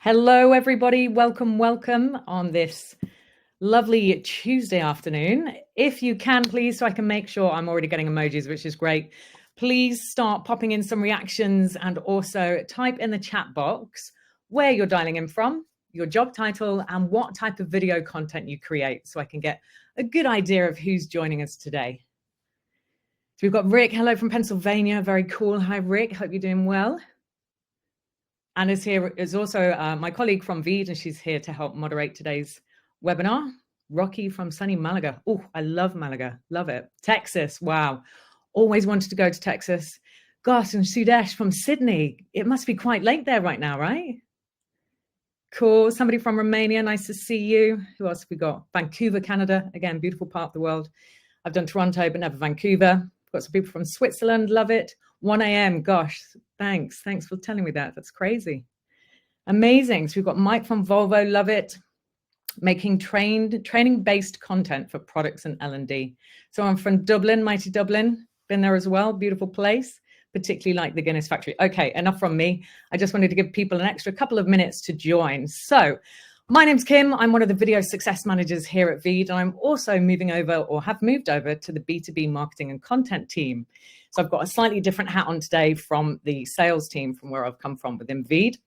Hello, everybody. Welcome on this lovely Tuesday afternoon. If you can, please, so I can make sure I'm already getting emojis, which is great. Please start popping in some reactions and also type in the chat box where you're dialing in from, your job title, and what type of video content you create so I can get a good idea of who's joining us today. So we've got Rick. Hello from Pennsylvania. Very cool. Hi, Rick. Hope you're doing well. And is also my colleague from VEED, and she's here to help moderate today's webinar. Rocky from sunny Malaga. Oh, I love Malaga. Love it. Texas. Wow. Always wanted to go to Texas. Gosh, and Sudesh from Sydney. It must be quite late there right now, right? Cool. Somebody from Romania. Nice to see you. Who else have we got? Vancouver, Canada. Again, beautiful part of the world. I've done Toronto, but never Vancouver. Got some people from Switzerland. Love it. 1 a.m. Gosh, thanks for telling me that. That's crazy. Amazing. So we've got Mike from Volvo. Love it. Making training-based content for products and L&D. So I'm from Dublin, mighty Dublin. Been there as well. Beautiful place. Particularly like the Guinness factory. Okay, enough from me. I just wanted to give people an extra couple of minutes to join. So my name's Kim. I'm one of the video success managers here at VEED. And I'm also moving over, or have moved over, to the B2B marketing and content team. So I've got a slightly different hat on today from the sales team from where I've come from within VEED.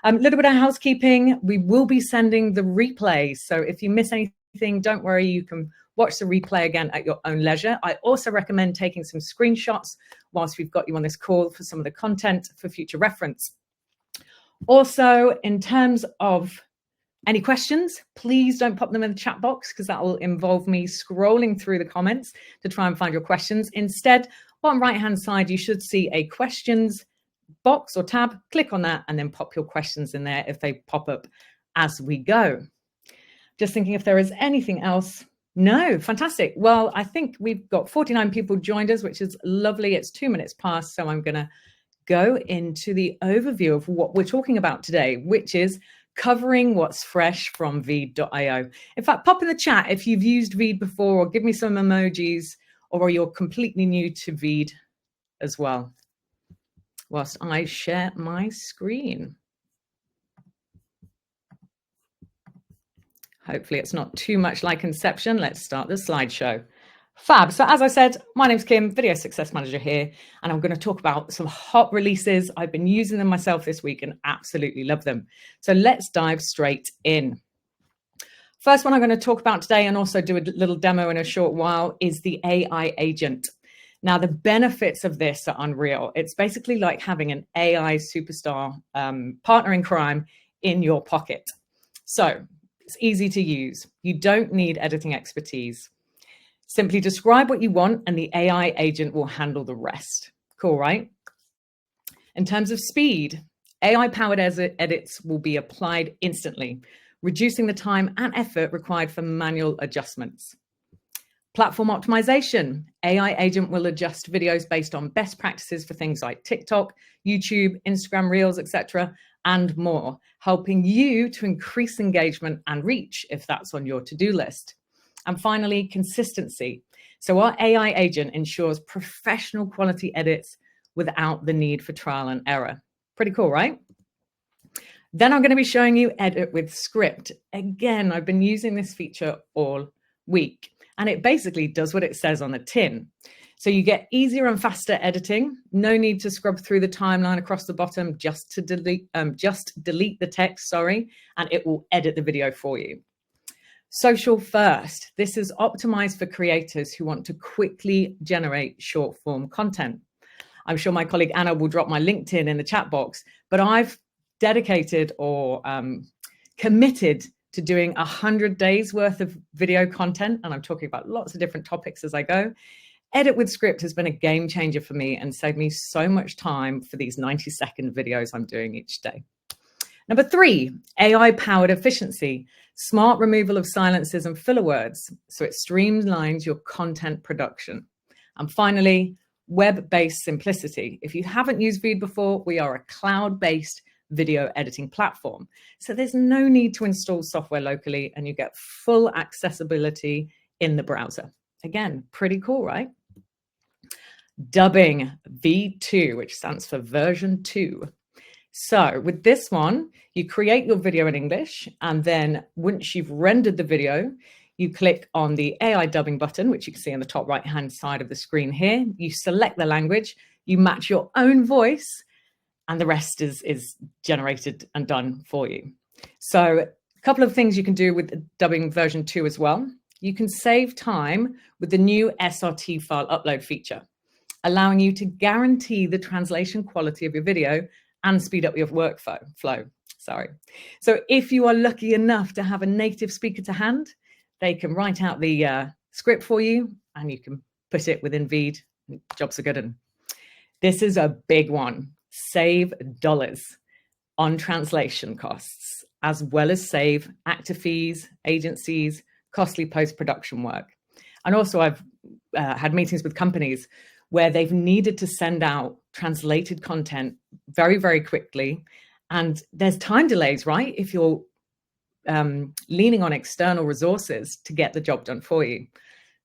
A little bit of housekeeping. We will be sending the replay. So if you miss anything, don't worry. You can watch the replay again at your own leisure. I also recommend taking some screenshots whilst we've got you on this call for some of the content for future reference. Also, in terms of any questions, please don't pop them in the chat box because that will involve me scrolling through the comments to try and find your questions. Instead, bottom right-hand side, you should see a questions box or tab. Click on that and then pop your questions in there if they pop up as we go. Just thinking if there is anything else. No, fantastic. Well, I think we've got 49 people joined us, which is lovely. It's 2 minutes past, so I'm going to go into the overview of what we're talking about today, which is covering what's fresh from VEED.io. In fact, pop in the chat if you've used VEED before, or give me some emojis, or you're completely new to VEED as well, whilst I share my screen. Hopefully it's not too much like Inception. Let's start the slideshow. Fab. So as I said, my name's Kim, Video Success Manager here, and I'm going to talk about some hot releases. I've been using them myself this week and absolutely love them. So let's dive straight in. First one I'm going to talk about today, and also do a little demo in a short while, is the AI agent. Now, the benefits of this are unreal. It's basically like having an AI superstar partner in crime in your pocket. So it's easy to use. You don't need editing expertise. Simply describe what you want and the AI agent will handle the rest. Cool, right? In terms of speed, AI-powered edits will be applied instantly, reducing the time and effort required for manual adjustments. Platform optimization. AI agent will adjust videos based on best practices for things like TikTok, YouTube, Instagram Reels, etc., and more, helping you to increase engagement and reach if that's on your to-do list. And finally, consistency. So our AI agent ensures professional quality edits without the need for trial and error. Pretty cool, right? Then I'm going to be showing you edit with script. Again, I've been using this feature all week, and it basically does what it says on the tin. So you get easier and faster editing. No need to scrub through the timeline across the bottom just to delete the text, and it will edit the video for you. Social first. This is optimized for creators who want to quickly generate short form content. I'm sure my colleague Anna will drop my LinkedIn in the chat box, but I've dedicated or committed to doing 100 days worth of video content. And I'm talking about lots of different topics as I go. Edit with script has been a game changer for me and saved me so much time for these 90-second videos I'm doing each day. Number 3, AI-powered efficiency. Smart removal of silences and filler words, so it streamlines your content production. And finally, web-based simplicity. If you haven't used VEED before, we are a cloud-based video editing platform. So there's no need to install software locally, and you get full accessibility in the browser. Again, pretty cool, right? Dubbing, V2, which stands for version 2. So with this one, you create your video in English, and then once you've rendered the video, you click on the AI dubbing button, which you can see on the top right-hand side of the screen here. You select the language, you match your own voice, and the rest is generated and done for you. So a couple of things you can do with dubbing version 2 as well. You can save time with the new SRT file upload feature, allowing you to guarantee the translation quality of your video and speed up your workflow. So if you are lucky enough to have a native speaker to hand, they can write out the script for you and you can put it within VEED. Jobs are good. And this is a big one. Save dollars on translation costs, as well as save actor fees, agencies, costly post-production work. And also I've had meetings with companies where they've needed to send out translated content very, very quickly. And there's time delays, right? If you're leaning on external resources to get the job done for you.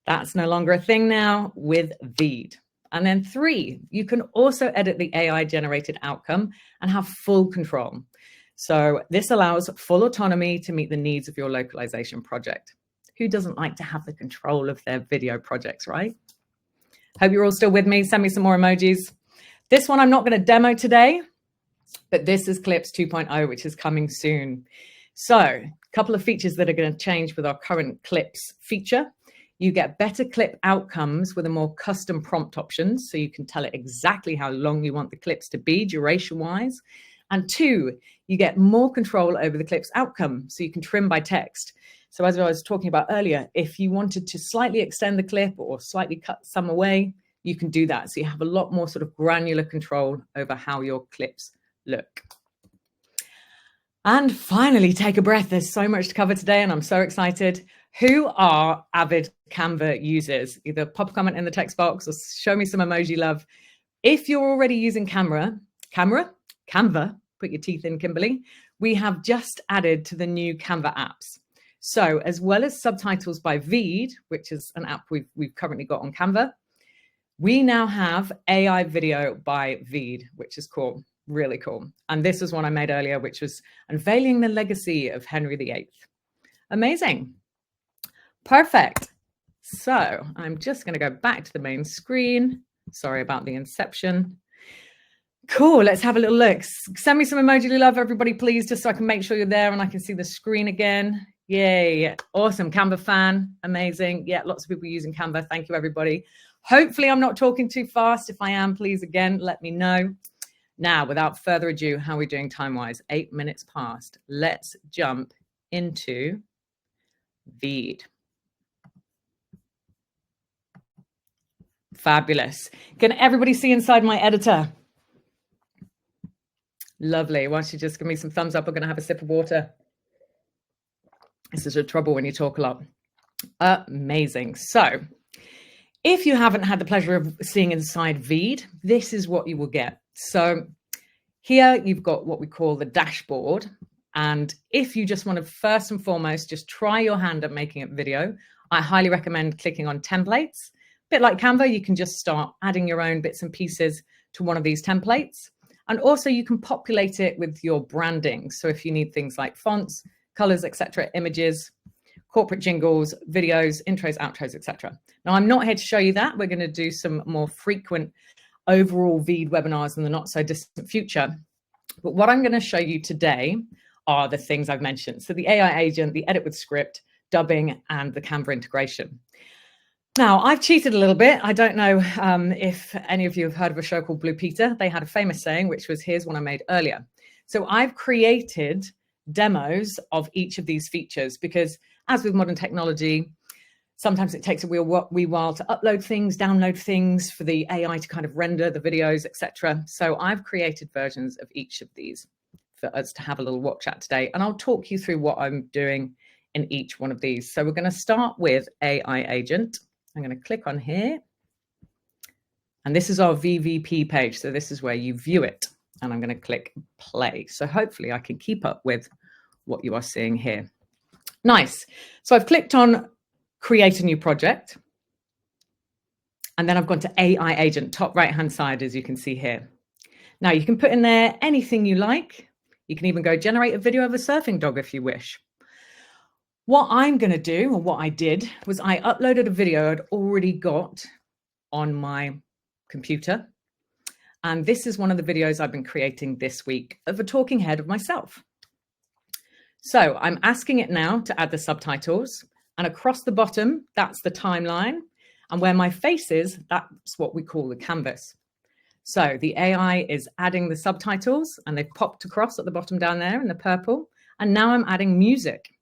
That's no longer a thing now with VEED. And then 3, you can also edit the AI generated outcome and have full control. So this allows full autonomy to meet the needs of your localization project. Who doesn't like to have the control of their video projects, right? Hope you're all still with me. Send me some more emojis. This one I'm not going to demo today, but this is Clips 2.0, which is coming soon. So a couple of features that are going to change with our current Clips feature. You get better clip outcomes with a more custom prompt options. So you can tell it exactly how long you want the clips to be duration-wise. And 2, you get more control over the clip's outcome. So you can trim by text. So as I was talking about earlier, if you wanted to slightly extend the clip or slightly cut some away, you can do that. So you have a lot more sort of granular control over how your clips look. And finally, take a breath. There's so much to cover today and I'm so excited. Who are avid Canva users? Either pop a comment in the text box or show me some emoji love. If you're already using Canva, put your teeth in, Kimberly, we have just added to the new Canva apps. So as well as subtitles by VEED, which is an app we've currently got on Canva, we now have AI video by VEED, which is cool, really cool. And this was one I made earlier, which was unveiling the legacy of Henry VIII. Amazing. Perfect. So I'm just going to go back to the main screen. Sorry about the inception. Cool, let's have a little look. Send me some emoji love, everybody, please, just so I can make sure you're there and I can see the screen again. Yay, awesome, Canva fan, amazing. Yeah, lots of people using Canva. Thank you, everybody. Hopefully I'm not talking too fast. If I am, please, again, let me know. Now, without further ado, how are we doing time-wise? 8 minutes past. Let's jump into VEED. Fabulous. Can everybody see inside my editor? Lovely. Why don't you just give me some thumbs up? I'm going to have a sip of water. This is a trouble when you talk a lot. Amazing. So if you haven't had the pleasure of seeing inside VEED, this is what you will get. So here you've got what we call the dashboard. And if you just want to first and foremost, just try your hand at making a video, I highly recommend clicking on templates. A bit like Canva, you can just start adding your own bits and pieces to one of these templates. And also you can populate it with your branding. So if you need things like fonts, colors, etc., images, corporate jingles, videos, intros, outros, etc. Now, I'm not here to show you that. We're going to do some more frequent overall VEED webinars in the not so distant future. But what I'm going to show you today are the things I've mentioned. So the AI agent, the edit with script, dubbing, and the Canva integration. Now, I've cheated a little bit. I don't know if any of you have heard of a show called Blue Peter. They had a famous saying, which was, here's one I made earlier. So I've created demos of each of these features because as with modern technology, sometimes it takes a wee while to upload things, download things for the AI to kind of render the videos, etc. So I've created versions of each of these for us to have a little watch at today. And I'll talk you through what I'm doing in each one of these. So we're going to start with AI agent. I'm going to click on here. And this is our VVP page. So this is where you view it. And I'm going to click play. So hopefully I can keep up with what you are seeing here. Nice. So I've clicked on create a new project. And then I've gone to AI agent, top right-hand side, as you can see here. Now you can put in there anything you like. You can even go generate a video of a surfing dog if you wish. What I'm going to do, or what I did, was I uploaded a video I'd already got on my computer. And this is one of the videos I've been creating this week of a talking head of myself. So I'm asking it now to add the subtitles, and across the bottom, that's the timeline. And where my face is, that's what we call the canvas. So the AI is adding the subtitles, and they've popped across at the bottom down there in the purple. And now I'm adding music.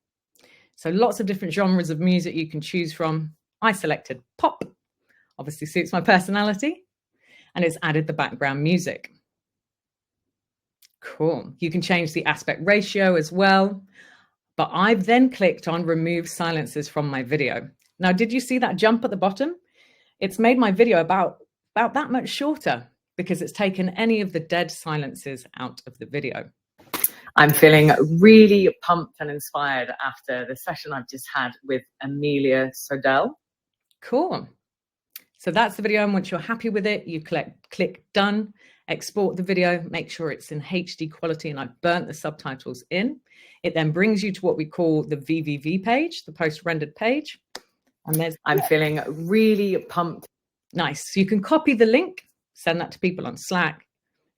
So lots of different genres of music you can choose from. I selected pop, obviously suits my personality, and it's added the background music. Cool. You can change the aspect ratio as well. But I've then clicked on remove silences from my video. Now, did you see that jump at the bottom? It's made my video about that much shorter because it's taken any of the dead silences out of the video. I'm feeling really pumped and inspired after the session I've just had with Amelia Sodell. Cool. So that's the video, and once you're happy with it, you click done, export the video, make sure it's in HD quality, and I've burnt the subtitles in. It then brings you to what we call the VVV page, the post-rendered page. And I'm feeling really pumped. Nice. So you can copy the link, send that to people on Slack,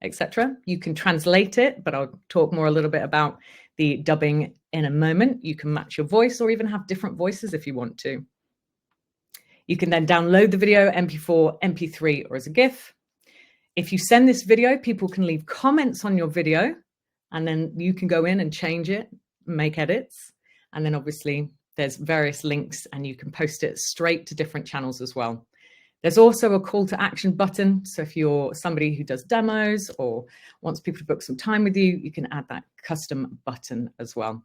etc. You can translate it, but I'll talk more a little bit about the dubbing in a moment. You can match your voice or even have different voices if you want to. You can then download the video, MP4, MP3, or as a GIF. If you send this video, people can leave comments on your video, and then you can go in and change it, make edits. And then obviously there's various links, and you can post it straight to different channels as well. There's also a call to action button. So if you're somebody who does demos or wants people to book some time with you, you can add that custom button as well.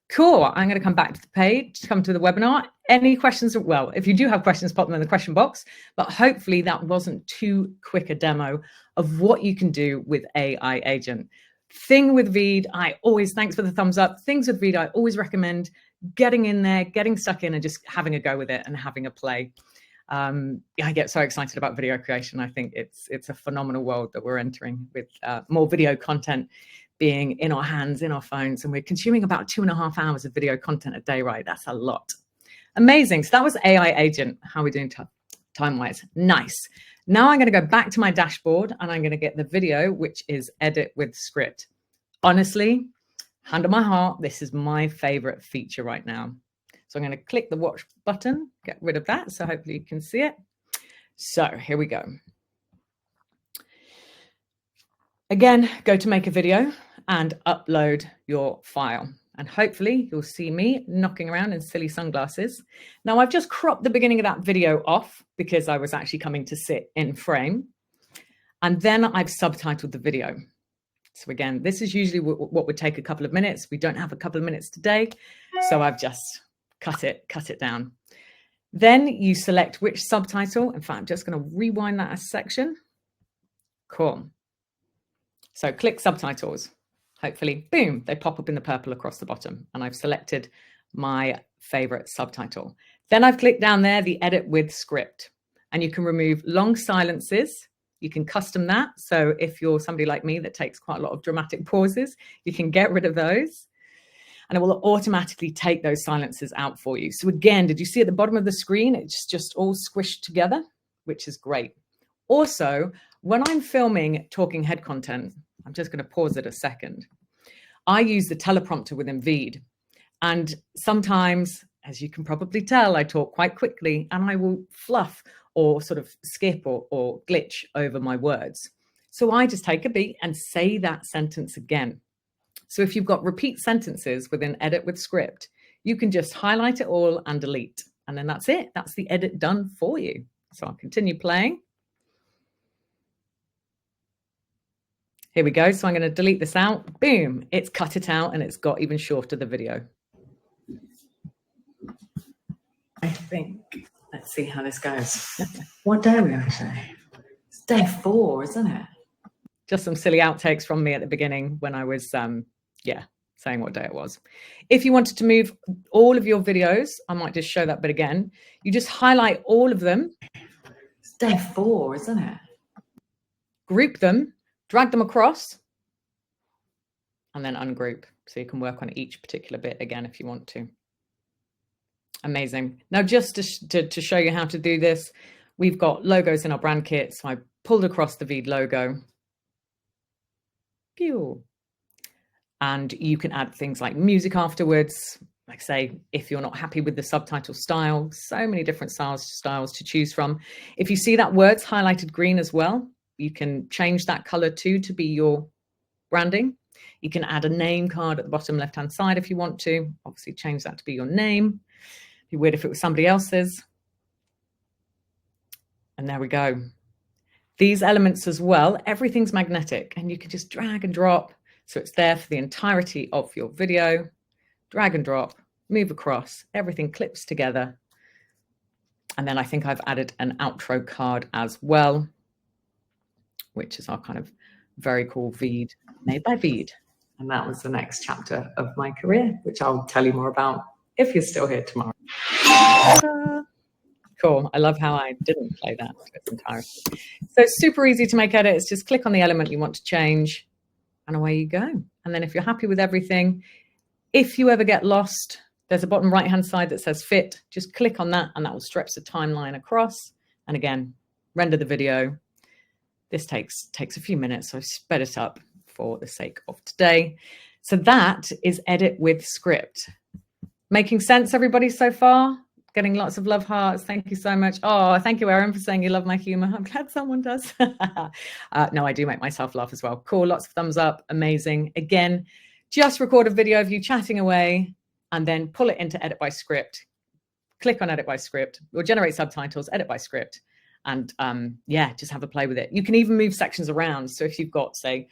Cool. I'm going to come back to the page, come to the webinar. Any questions? Well, if you do have questions, pop them in the question box, but hopefully that wasn't too quick a demo of what you can do with AI Agent. Thing with VEED, thanks for the thumbs up. Things with VEED, I always recommend getting in there, getting stuck in and just having a go with it and having a play. I get so excited about video creation. I think it's a phenomenal world that we're entering with more video content being in our hands, in our phones, and we're consuming about 2.5 hours of video content a day, right? That's a lot. Amazing. So that was AI Agent. How are we doing time-wise? Nice. Now I'm going to go back to my dashboard and I'm going to get the video, which is edit with script. Honestly, hand on my heart, this is my favorite feature right now. So I'm going to click the watch button, get rid of that. So hopefully you can see it. So here we go. Again, go to make a video and upload your file. And hopefully you'll see me knocking around in silly sunglasses. Now I've just cropped the beginning of that video off because I was actually coming to sit in frame. And then I've subtitled the video. So again, this is usually what would take a couple of minutes. We don't have a couple of minutes today. So I've just cut it down. Then you select which subtitle. In fact, I'm just going to rewind that a section. Cool. So click subtitles. Hopefully, boom, they pop up in the purple across the bottom. And I've selected my favorite subtitle. Then I've clicked down there, the edit with script. And you can remove long silences. You can custom that. So if you're somebody like me that takes quite a lot of dramatic pauses, you can get rid of those. And it will automatically take those silences out for you. So again, did you see at the bottom of the screen, it's just all squished together, which is great. Also, when I'm filming talking head content, I'm just going to pause it a second. I use the teleprompter within VEED. And sometimes, as you can probably tell, I talk quite quickly and I will fluff or sort of skip or glitch over my words. So I just take a beat and say that sentence again. So if you've got repeat sentences within edit with script, you can just highlight it all and delete. And then that's it. That's the edit done for you. So I'll continue playing. Here we go. So I'm going to delete this out. Boom. It's cut it out and it's got even shorter the video. I think, let's see how this goes. What day are we on today? It's day 4, isn't it? Just some silly outtakes from me at the beginning when I was, saying what day it was. If you wanted to move all of your videos, I might just show that bit again. You just highlight all of them. It's day 4, isn't it? Group them, drag them across, and then ungroup. So you can work on each particular bit again if you want to. Amazing. Now, just to show you how to do this, we've got logos in our brand kit. So I pulled across the VEED logo. Pew. And you can add things like music afterwards. Like say, if you're not happy with the subtitle style, so many different styles to choose from. If you see that word's highlighted green as well, you can change that color too to be your branding. You can add a name card at the bottom left-hand side if you want to. Obviously change that to be your name. It'd be weird if it was somebody else's. And there we go. These elements as well, everything's magnetic and you can just drag and drop. So it's there for the entirety of your video. Drag and drop, move across, everything clips together. And then I think I've added an outro card as well, which is our kind of very cool VEED, made by VEED. And that was the next chapter of my career, which I'll tell you more about if you're still here tomorrow. Cool. I love how I didn't play that to its entirety. So super easy to make edits. Just click on the element you want to change and away you go. And then if you're happy with everything, if you ever get lost, there's a bottom right-hand side that says fit. Just click on that and that will stretch the timeline across. And again, render the video. This takes a few minutes, so I've sped it up for the sake of today. So that is edit with script. Making sense, everybody, so far? Getting lots of love hearts. Thank you so much. Oh, thank you, Erin, for saying you love my humor. I'm glad someone does. No, I do make myself laugh as well. Cool, lots of thumbs up. Amazing. Again, just record a video of you chatting away and then pull it into edit by script. Click on edit by script or generate subtitles, edit by script. And yeah, just have a play with it. You can even move sections around. So if you've got, say,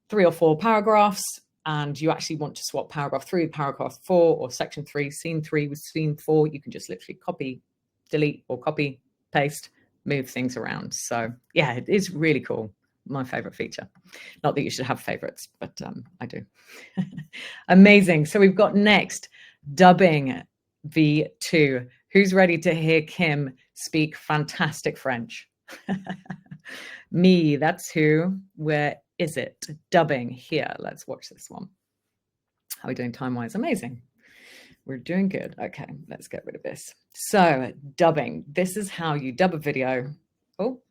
3 or 4 paragraphs and you actually want to swap paragraph 3 with paragraph 4 or section 3, scene 3 with scene 4, you can just literally copy, delete, or copy, paste, move things around. So yeah, it is really cool. My favorite feature. Not that you should have favorites, but I do. Amazing. So we've got next dubbing V2. Who's ready to hear Kim speak fantastic French? Me, that's who. Where is it? Dubbing here. Let's watch this one. How are we doing time-wise? Amazing. We're doing good. Okay, let's get rid of this. So dubbing. This is how you dub a video. Oh.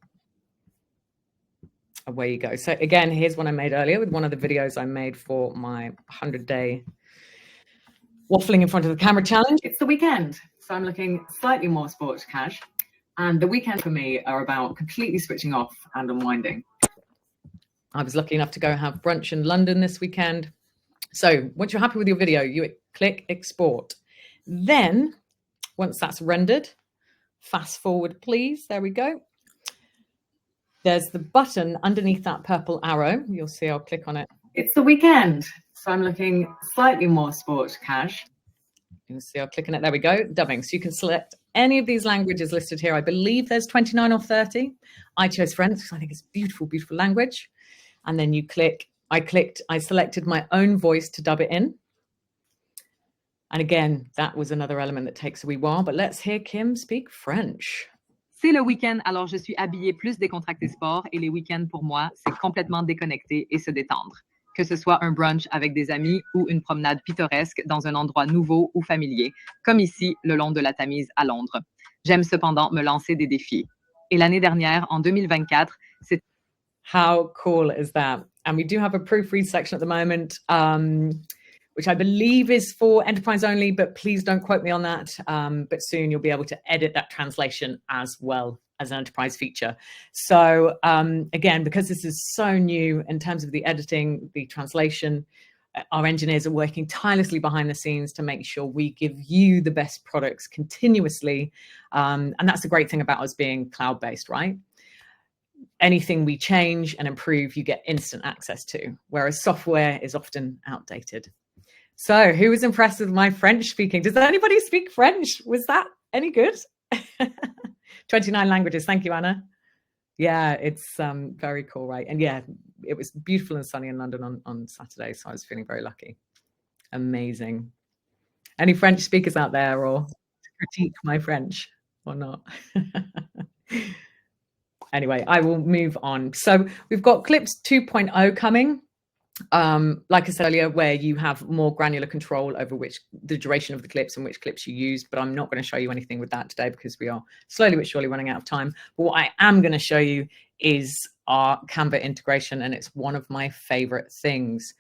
Away you go. So again, here's one I made earlier with one of the videos I made for my 100-day waffling in front of the camera challenge. It's the weekend, so I'm looking slightly more sports cash. And the weekend for me are about completely switching off and unwinding. I was lucky enough to go have brunch in London this weekend. So once you're happy with your video, you click export. Then once that's rendered, fast forward, please. There we go. There's the button underneath that purple arrow. You'll see I'll click on it. It's the weekend, so I'm looking slightly more sports cash. You'll see I'll click on it. There we go, dubbing. So you can select any of these languages listed here. I believe there's 29 or 30. I chose French because I think it's a beautiful, beautiful language. And then you click, I selected my own voice to dub it in. And again, that was another element that takes a wee while, but let's hear Kim speak French. C'est le week-end, alors je suis habillée plus décontractée sport et les week-ends pour moi, c'est complètement déconnecter et se détendre. Que ce soit un brunch avec des amis ou une promenade pittoresque dans un endroit nouveau ou familier, comme ici, le long de la Tamise à Londres. J'aime cependant me lancer des défis. Et l'année dernière, en 2024, c'est... How cool is that? And we do have a proofread section at the moment, which I believe is for enterprise only, but please don't quote me on that. But soon you'll be able to edit that translation as well as an enterprise feature. So again, because this is so new in terms of the editing, the translation, our engineers are working tirelessly behind the scenes to make sure we give you the best products continuously. And that's the great thing about us being cloud-based, right? Anything we change and improve, you get instant access to, whereas software is often outdated. So who was impressed with my French speaking? Does anybody speak French? Was that any good? 29 languages. Thank you, Anna. Yeah, it's very cool, right? And yeah, it was beautiful and sunny in London on Saturday, so I was feeling very lucky. Amazing. Any French speakers out there or critique my French or not? Anyway, I will move on. So we've got Clips 2.0 coming. Like I said earlier, where you have more granular control over the duration of the clips and which clips you use, but I'm not going to show you anything with that today because we are slowly but surely running out of time. But what I am going to show you is our Canva integration, and it's one of my favorite things.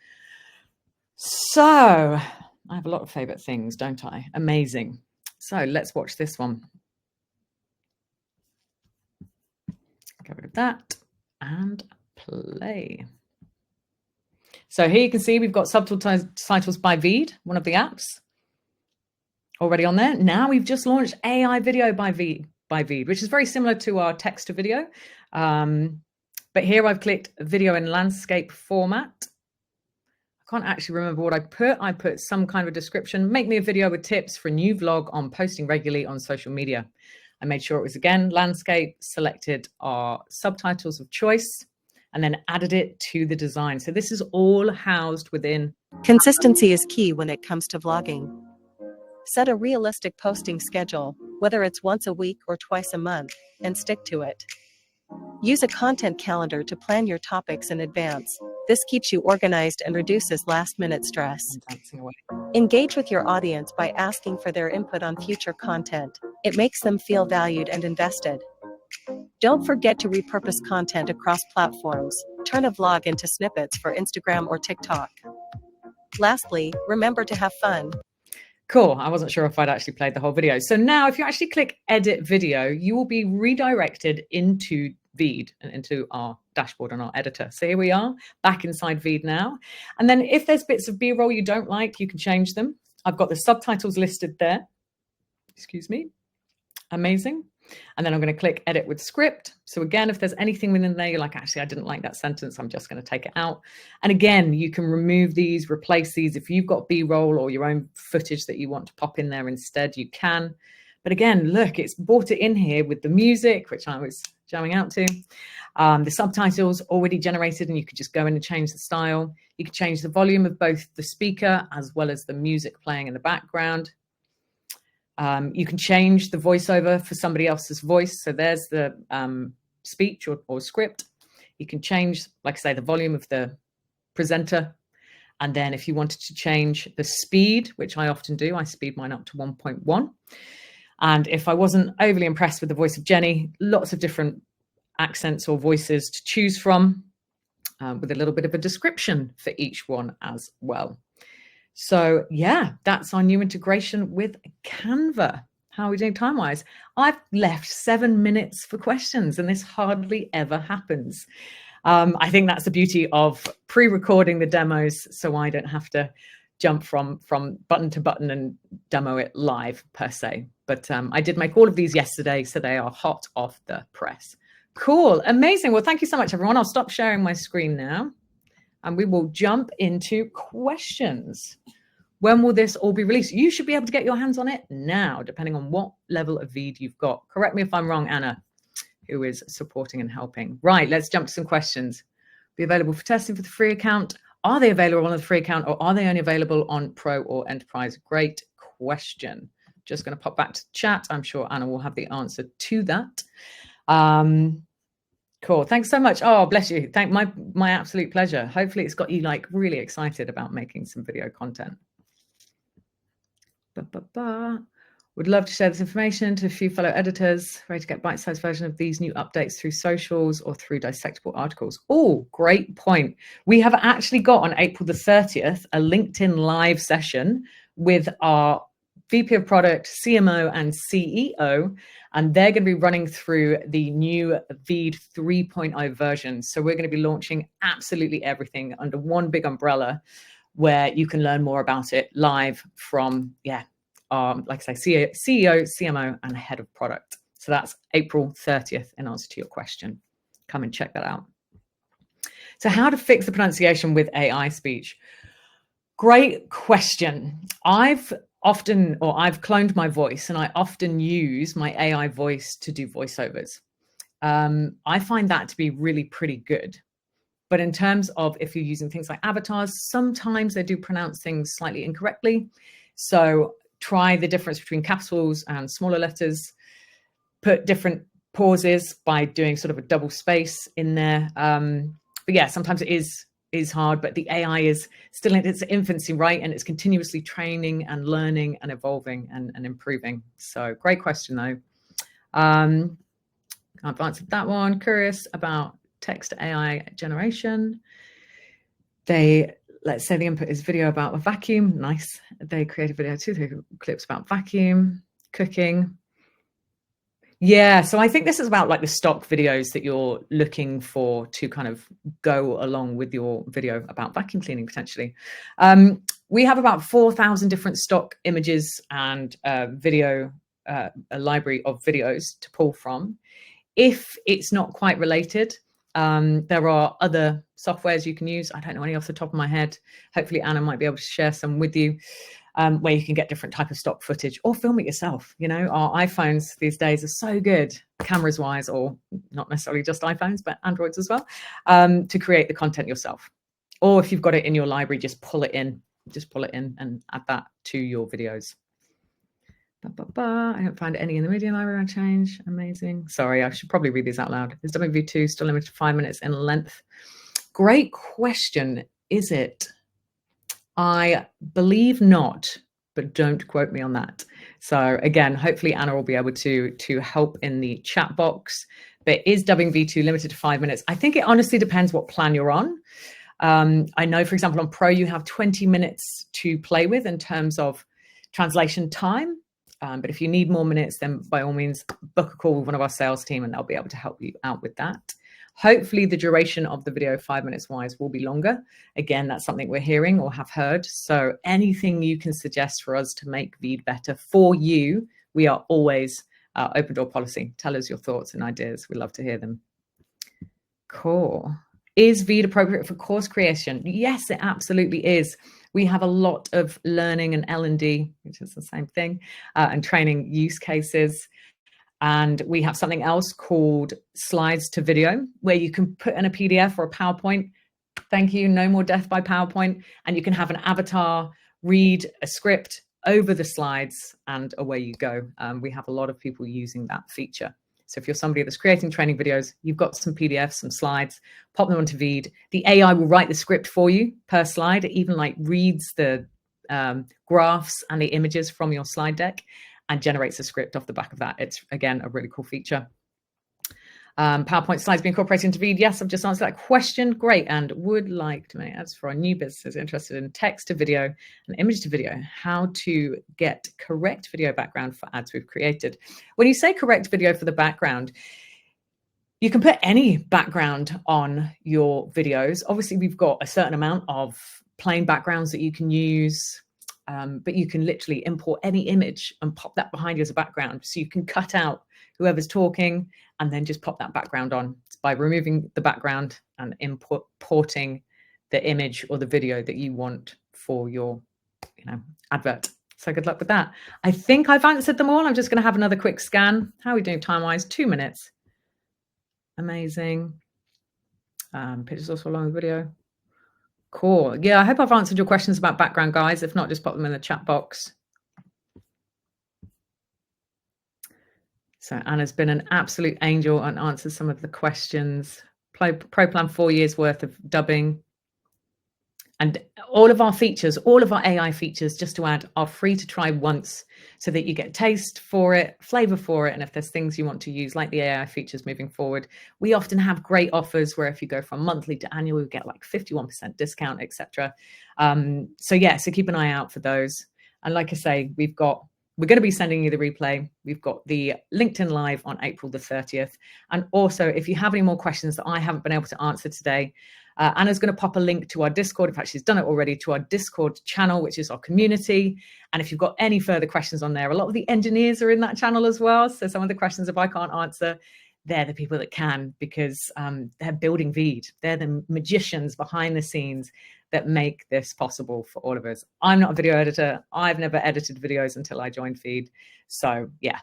So I have a lot of favorite things, don't I? Amazing. So let's watch this one. Get rid of that and play. So here you can see we've got subtitles by VEED, one of the apps, already on there. Now we've just launched AI video by VEED, which is very similar to our text to video. But here I've clicked video in landscape format. I can't actually remember what I put. I put some kind of a description. Make me a video with tips for a new vlog on posting regularly on social media. I made sure it was, again, landscape, selected our subtitles of choice, and then added it to the design. So this is all housed within. Consistency is key when it comes to vlogging. Set a realistic posting schedule, whether it's once a week or twice a month, and stick to it. Use a content calendar to plan your topics in advance. This keeps you organized and reduces last-minute stress. Engage with your audience by asking for their input on future content. It makes them feel valued and invested. Don't forget to repurpose content across platforms. Turn a vlog into snippets for Instagram or TikTok. Lastly, remember to have fun. Cool. I wasn't sure if I'd actually played the whole video. So now if you actually click edit video, you will be redirected into VEED and into our dashboard and our editor. So here we are back inside VEED now. And then if there's bits of B-roll you don't like, you can change them. I've got the subtitles listed there. Excuse me. Amazing. And then I'm going to click edit with script. So again, if there's anything within there, you're like, actually, I didn't like that sentence, I'm just going to take it out. And again, you can remove these, replace these. If you've got B-roll or your own footage that you want to pop in there instead, you can. But again, look, it's brought it in here with the music, which I was jamming out to. The subtitles already generated, and you could just go in and change the style. You could change the volume of both the speaker as well as the music playing in the background. You can change the voiceover for somebody else's voice. So there's the speech or script. You can change, like I say, the volume of the presenter. And then if you wanted to change the speed, which I often do, I speed mine up to 1.1. And if I wasn't overly impressed with the voice of Jenny, lots of different accents or voices to choose from, with a little bit of a description for each one as well. So yeah, that's our new integration with Canva. How are we doing time-wise? I've left 7 minutes for questions, and this hardly ever happens. I think that's the beauty of pre-recording the demos, so I don't have to jump from button to button and demo it live per se. But I did make all of these yesterday, so they are hot off the press. Cool, amazing. Well, thank you so much, everyone. I'll stop sharing my screen now, and we will jump into questions. When will this all be released? You should be able to get your hands on it now, depending on what level of VEED you've got. Correct me if I'm wrong, Anna, who is supporting and helping. Right, let's jump to some questions. Be available for testing for the free account. Are they available on the free account, or are they only available on Pro or Enterprise? Great question. Just going to pop back to chat. I'm sure Anna will have the answer to that. Cool. Thanks so much. Oh, bless you. My absolute pleasure. Hopefully it's got you like really excited about making some video content. Would love to share this information to a few fellow editors, ready to get bite-sized version of these new updates through socials or through dissectable articles. Oh, great point. We have actually got on April the 30th, a LinkedIn live session with our VP of Product, CMO, and CEO, and they're going to be running through the new VEED 3.0 version. So we're going to be launching absolutely everything under one big umbrella, where you can learn more about it live from, like I say, CEO, CMO, and head of product. So that's April 30th in answer to your question. Come and check that out. So how to fix the pronunciation with AI speech? Great question. I've cloned my voice, and I often use my AI voice to do voiceovers. I find that to be really pretty good. But in terms of if you're using things like avatars, sometimes they do pronounce things slightly incorrectly. So try the difference between capitals and smaller letters. Put different pauses by doing sort of a double space in there. But yeah, sometimes it is hard, but the AI is still in its infancy, right? And it's continuously training and learning and evolving and improving. So great question though. I've answered that one. Curious about text to AI generation. Let's say the input is video about a vacuum. Nice. They create a video too, 3 clips about vacuum, cooking. Yeah, so I think this is about like the stock videos that you're looking for to kind of go along with your video about vacuum cleaning potentially. We have about 4,000 different stock images and video, a library of videos to pull from. If it's not quite related, there are other softwares you can use. I don't know any off the top of my head. Hopefully Anna might be able to share some with you, where you can get different type of stock footage or film it yourself. You know, our iPhones these days are so good, cameras wise, or not necessarily just iPhones, but Androids as well, to create the content yourself. Or if you've got it in your library, just pull it in and add that to your videos. I don't find any in the media library. I change. Amazing. Sorry, I should probably read these out loud. Is WV2 still limited to 5 minutes in length? Great question. Is it? I believe not, but don't quote me on that. So again, hopefully Anna will be able to help in the chat box. But is dubbing V2 limited to 5 minutes? I think it honestly depends what plan you're on. I know, for example, on Pro, you have 20 minutes to play with in terms of translation time. But if you need more minutes, then by all means, book a call with one of our sales team and they'll be able to help you out with that. Hopefully the duration of the video, 5 minutes wise, will be longer. Again, that's something we're hearing or have heard. So anything you can suggest for us to make VEED better for you, we are always open door policy. Tell us your thoughts and ideas. We love to hear them. Cool. Is VEED appropriate for course creation? Yes, it absolutely is. We have a lot of learning and L&D, which is the same thing, and training use cases. And we have something else called slides to video, where you can put in a PDF or a PowerPoint. Thank you, no more death by PowerPoint. And you can have an avatar read a script over the slides and away you go. We have a lot of people using that feature. So if you're somebody that's creating training videos, you've got some PDFs, some slides, pop them onto VEED. The AI will write the script for you per slide. It even like reads the graphs and the images from your slide deck and generates a script off the back of that. It's, again, a really cool feature. PowerPoint slides being incorporated into VEED. Yes, I've just answered that question. Great. And would like to make ads for our new businesses interested in text to video and image to video, how to get correct video background for ads we've created. When you say correct video for the background, you can put any background on your videos. Obviously, we've got a certain amount of plain backgrounds that you can use, but you can literally import any image and pop that behind you as a background. So you can cut out whoever's talking and then just pop that background on. It's by removing the background and importing the image or the video that you want for your, advert. So good luck with that. I think I've answered them all. I'm just going to have another quick scan. How are we doing time-wise? 2 minutes. Amazing. Pictures also along the video. Cool. Yeah, I hope I've answered your questions about background, guys. If not, just pop them in the chat box. So Anna's been an absolute angel and answered some of the questions. Pro plan 4 years worth of dubbing. And all of our features, all of our AI features, just to add, are free to try once so that you get taste for it, flavor for it. And if there's things you want to use, like the AI features moving forward, we often have great offers where if you go from monthly to annual, you get like 51% discount, etc. So keep an eye out for those. And like I say, we're going to be sending you the replay. We've got the LinkedIn Live on April the 30th. And also, if you have any more questions that I haven't been able to answer today, Anna's going to pop a link to our Discord. In fact, she's done it already, to our Discord channel, which is our community. And if you've got any further questions on there, a lot of the engineers are in that channel as well. So some of the questions, if I can't answer, they're the people that can, because they're building VEED. They're the magicians behind the scenes that make this possible for all of us. I'm not a video editor. I've never edited videos until I joined VEED. So yeah,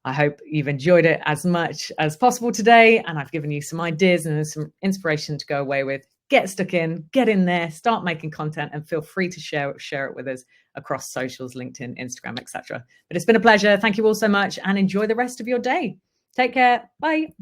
I hope you've enjoyed it as much as possible today. And I've given you some ideas and some inspiration to go away with. Get stuck in, get in there, start making content, and feel free to share it with us across socials, LinkedIn, Instagram, etc. But it's been a pleasure. Thank you all so much and enjoy the rest of your day. Take care. Bye.